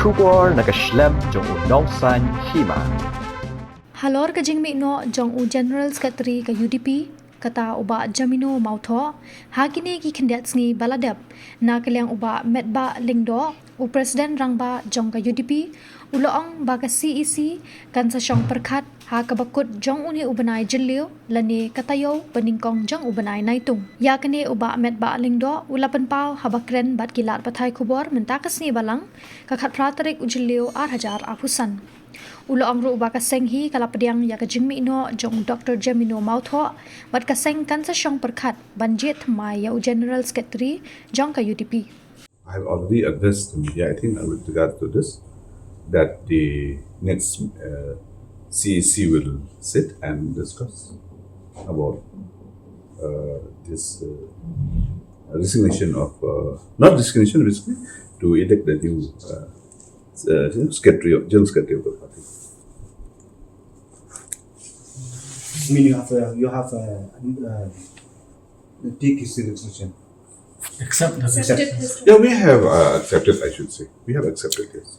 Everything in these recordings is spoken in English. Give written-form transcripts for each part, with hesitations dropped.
Shubor nakaslem jong unongsan Hima. Halor ka jing mi no jong u General Secretary ka UDP kata uba jamino mautho hakine ki khendet sngi baladep na kaliang uba medba lingdo u President rangba jong ka UDP uloong ba ka CEC kan sa Shong Pyrkhat ha ka bakut jong uni ubanai jilliu lani katayo beningkong jong ubanai naitung yakane uba medba lingdo ulapan pau habakren bat kilat pathai khubor menta kasni balang ka khat tarik ujilliu 8000 apusan ulo angro uba ka senghi kalapadiang ya ka jingmi no jong Dr. Jamino Mautho bat ka seng kan sa Shong Pyrkhat ban Bathymmai ya General Secretary jong ka UDP. I have already addressed the media, I think, with regard to this, that the next CEC will sit and discuss about this resignation of, not resignation, basically, to elect the new General Secretary of the party. I mean, you have take his resignation. Accept. Yeah, we have accepted, I should say. We have accepted, yes.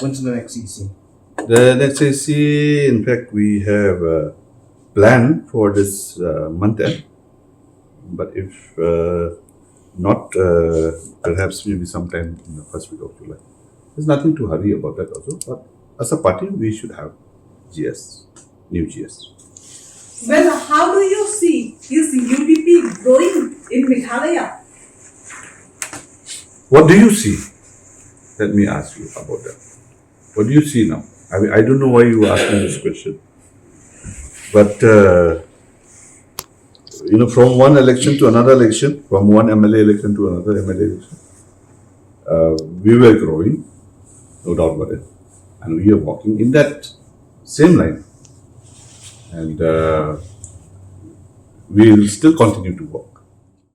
When's the next CEC? The next CEC, in fact, we have a plan for this month end. But if not, perhaps maybe sometime in the first week of July. There's nothing to hurry about that also. But as a party, we should have GS, new GS. Well, how do you see is UDP growing in Meghalaya? What do you see? Let me ask you about that. What do you see now? I mean, I don't know why you asked me this question. But, from one election to another election, from one MLA election to another MLA election, we were growing, no doubt about it. And we are walking in that same line. And we will still continue to walk.